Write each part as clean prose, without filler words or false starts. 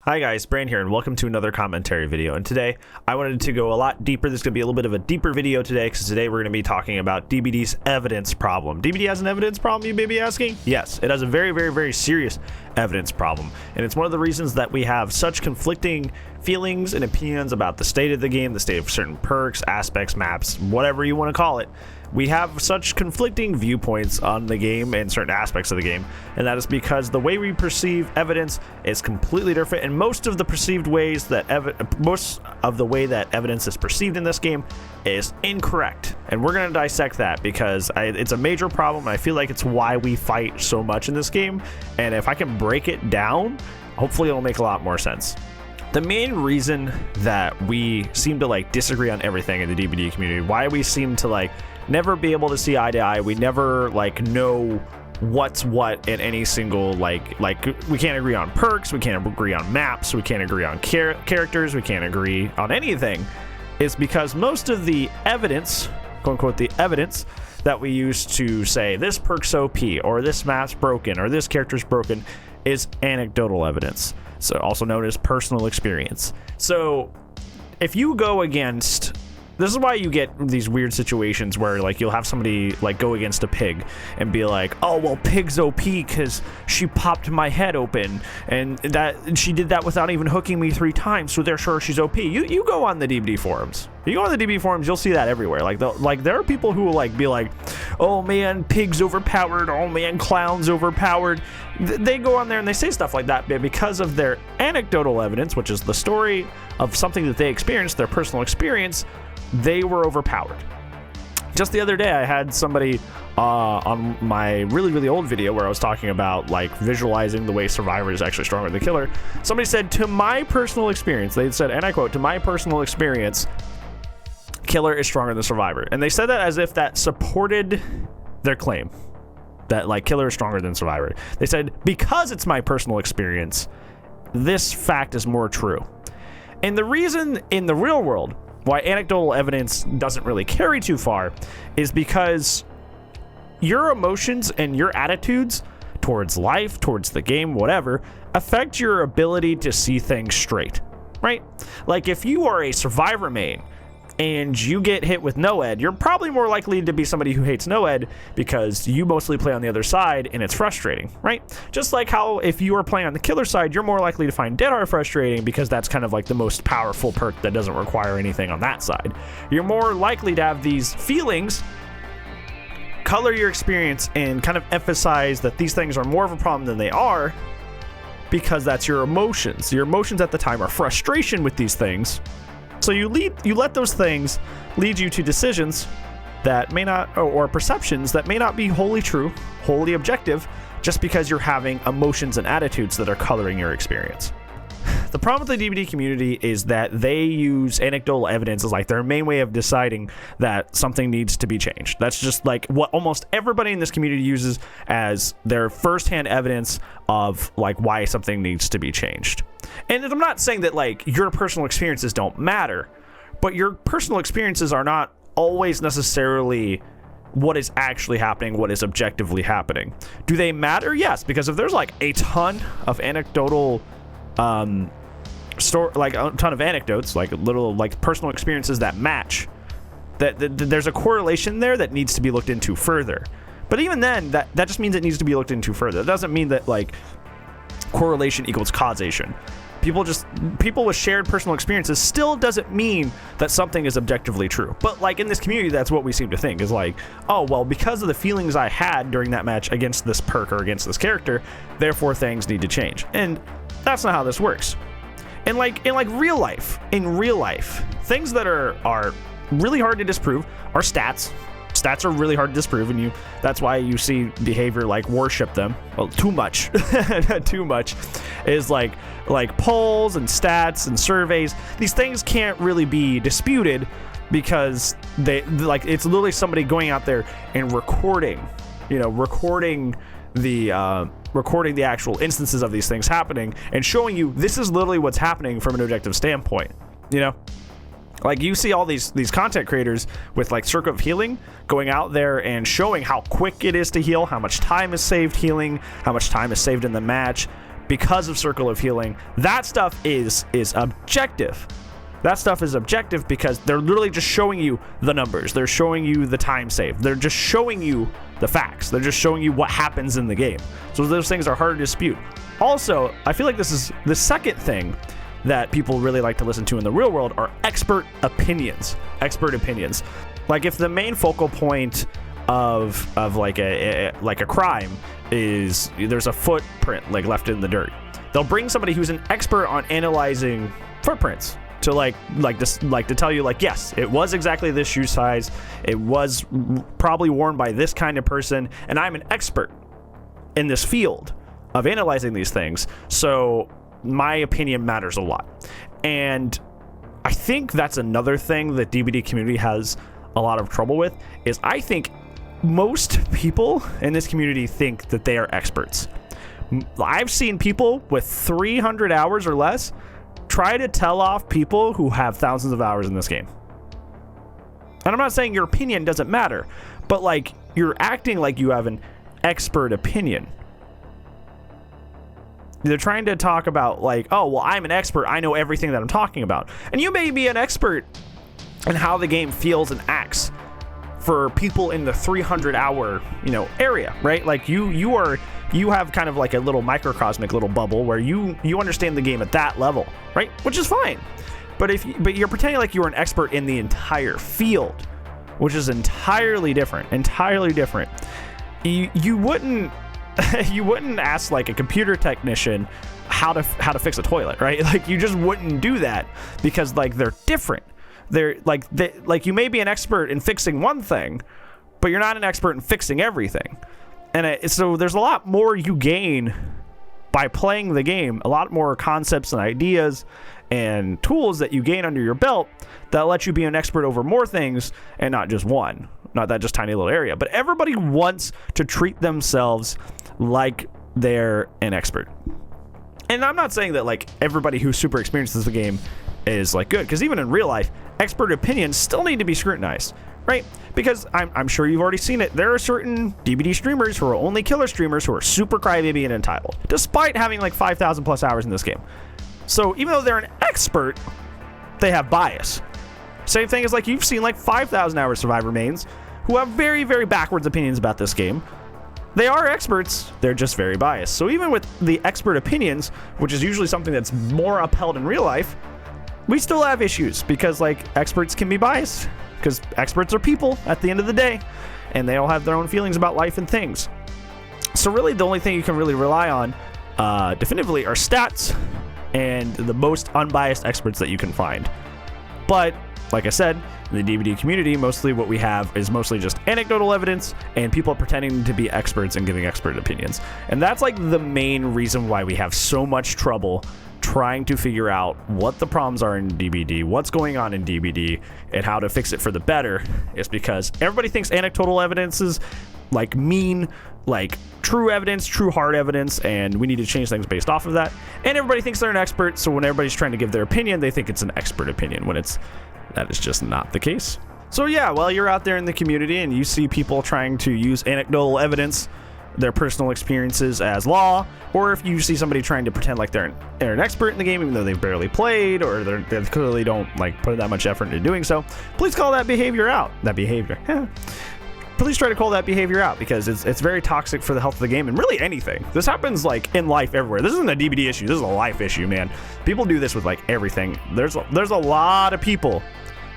Hi guys, Bran here, and welcome to another commentary video. And today, I wanted to go a lot deeper. This is going to be a little bit of a deeper video today, because today we're going to be talking about DBD's evidence problem. DBD has an evidence problem, you may be asking? Yes, it has a very, very, very serious evidence problem. And it's one of the reasons that we have such conflicting feelings and opinions about the state of the game, the state of certain perks, aspects, maps, whatever you want to call it. We have such conflicting viewpoints on the game and certain aspects of the game, and that is because the way we perceive evidence is completely different, and most of the perceived ways that evidence is perceived in this game is incorrect. And we're going to dissect that because it's a major problem, and I feel like it's why we fight so much in this game. And if I can break it down, hopefully it'll make a lot more sense. The main reason that we seem to disagree on everything in the DBD community, why we seem to never be able to see eye to eye, we never know what's what in any single we can't agree on perks, we can't agree on maps, we can't agree on characters, we can't agree on anything, is because most of the evidence, quote unquote, the evidence that we use to say this perk's OP or this map's broken or this character's broken is anecdotal evidence, so also known as personal experience. So if you go against, this is why you get these weird situations where you'll have somebody go against a pig and be like, oh well, pig's OP because she popped my head open and that she did that without even hooking me 3 times, so they're sure she's OP. You go on the DBD forums. You go on the DBD forums, you'll see that everywhere. There are people who will be like, oh man, pig's overpowered, oh man, clown's overpowered. They go on there and they say stuff like that, but because of their anecdotal evidence, which is the story of something that they experienced, their personal experience, they were overpowered. Just the other day, I had somebody on my really old video where I was talking about visualizing the way Survivor is actually stronger than the Killer. Somebody said, to my personal experience, they said, and I quote, to my personal experience, Killer is stronger than Survivor. And they said that as if that supported their claim that Killer is stronger than Survivor. They said, because it's my personal experience, this fact is more true. And the reason in the real world why anecdotal evidence doesn't really carry too far is because your emotions and your attitudes towards life, towards the game, whatever, affect your ability to see things straight, right? If you are a Survivor main and you get hit with no-ed, you're probably more likely to be somebody who hates no-ed because you mostly play on the other side and it's frustrating, right? Just like how if you are playing on the Killer side, you're more likely to find Dead Hard frustrating because that's kind of the most powerful perk that doesn't require anything on that side. You're more likely to have these feelings color your experience and kind of emphasize that these things are more of a problem than they are because that's your emotions. Your emotions at the time are frustration with these things. So you let those things lead you to decisions that may not, or perceptions that may not be wholly true, wholly objective, just because you're having emotions and attitudes that are coloring your experience. The problem with the DBD community is that they use anecdotal evidence as their main way of deciding that something needs to be changed. That's just what almost everybody in this community uses as their firsthand evidence of why something needs to be changed. And I'm not saying that your personal experiences don't matter, but your personal experiences are not always necessarily what is actually happening, what is objectively happening. Do they matter? Yes, because if there's a ton of anecdotal a ton of anecdotes, little personal experiences that match, that there's a correlation there that needs to be looked into further. But even then, that just means it needs to be looked into further. It doesn't mean that correlation equals causation. People with shared personal experiences still doesn't mean that something is objectively true. But in this community, that's what we seem to think is oh well, because of the feelings I had during that match against this perk or against this character, therefore things need to change. And that's not how this works. And in real life, things that are really hard to disprove are stats. Stats are really hard to disprove, and that's why you see behavior worship them. Well, too much. Too much is polls and stats and surveys. These things can't really be disputed because they it's literally somebody going out there and recording the actual instances of these things happening and showing you this is literally what's happening from an objective standpoint. You see all these content creators with Circle of Healing going out there and showing how quick it is to heal, how much time is saved healing, how much time is saved in the match, because of Circle of Healing. That stuff is objective. That stuff is objective because they're literally just showing you the numbers. They're showing you the time saved. They're just showing you the facts. They're just showing you what happens in the game. So those things are hard to dispute. Also, I feel like this is the second thing that people really like to listen to in the real world are expert opinions. Expert opinions. Like if the main focal point of like a crime is there's a footprint like left in the dirt, they'll bring somebody who's an expert on analyzing footprints to to tell you like, yes, it was exactly this shoe size, it was probably worn by this kind of person, and I'm an expert in this field of analyzing these things, so my opinion matters a lot. And I think that's another thing that DBD community has a lot of trouble with, is I think most people in this community think that they are experts. I've seen people with 300 hours or less try to tell off people who have thousands of hours in this game. And I'm not saying your opinion doesn't matter, but like you're acting like you have an expert opinion. They're trying to talk about like, oh, well, I'm an expert. I know everything that I'm talking about. And you may be an expert in how the game feels and acts for people in the 300-hour, area, right? Like you have kind of like a little microcosmic little bubble where you understand the game at that level, right? Which is fine. But you're pretending like you're an expert in the entire field, which is entirely different. You wouldn't ask like a computer technician how to fix a toilet, right? Like you just wouldn't do that because like they're different. They're like you may be an expert in fixing one thing, but you're not an expert in fixing everything. And so there's a lot more you gain by playing the game, a lot more concepts and ideas and tools that you gain under your belt that let you be an expert over more things and not just one, not that just tiny little area. But everybody wants to treat themselves like they're an expert. And I'm not saying that like everybody who super experiences the game is like good, because even in real life, expert opinions still need to be scrutinized, right? Because I'm sure you've already seen it. There are certain DBD streamers who are only killer streamers who are super crybaby and entitled, despite having like 5,000 plus hours in this game. So even though they're an expert, they have bias. Same thing as like you've seen like 5,000 hour survivor mains who have very, very backwards opinions about this game. They are experts, they're just very biased. So even with the expert opinions, which is usually something that's more upheld in real life, we still have issues because like experts can be biased because experts are people at the end of the day and they all have their own feelings about life and things. So really the only thing you can really rely on definitively are stats and the most unbiased experts that you can find. But like I said, in the DBD community, mostly what we have is mostly just anecdotal evidence and people pretending to be experts and giving expert opinions. And that's like the main reason why we have so much trouble trying to figure out what the problems are in DBD, what's going on in DBD, and how to fix it for the better, is because everybody thinks anecdotal evidence is like mean, like true evidence, true hard evidence, and we need to change things based off of that. And everybody thinks they're an expert, so when everybody's trying to give their opinion, they think it's an expert opinion, when that is just not the case. So yeah, while you're out there in the community and you see people trying to use anecdotal evidence, their personal experiences as law, or if you see somebody trying to pretend like they're an expert in the game even though they've barely played, or they clearly don't like put that much effort into doing so, please call that behavior out. Please try to call that behavior out, because it's very toxic for the health of the game and really anything. This happens like in life everywhere. This isn't a DBD issue, this is a life issue, man. People do this with like everything. There's a lot of people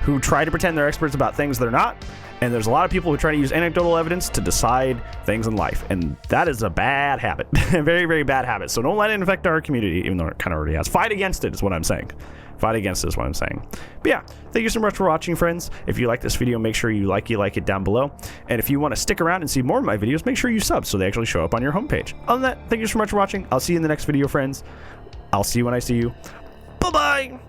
who try to pretend they're experts about things they're not. And there's a lot of people who try to use anecdotal evidence to decide things in life. And that is a bad habit. A very, very bad habit. So don't let it infect our community, even though it kind of already has. Fight against it is what I'm saying. Fight against it is what I'm saying. But yeah, thank you so much for watching, friends. If you like this video, make sure you like it down below. And if you want to stick around and see more of my videos, make sure you sub so they actually show up on your homepage. Other than that, thank you so much for watching. I'll see you in the next video, friends. I'll see you when I see you. Bye-bye!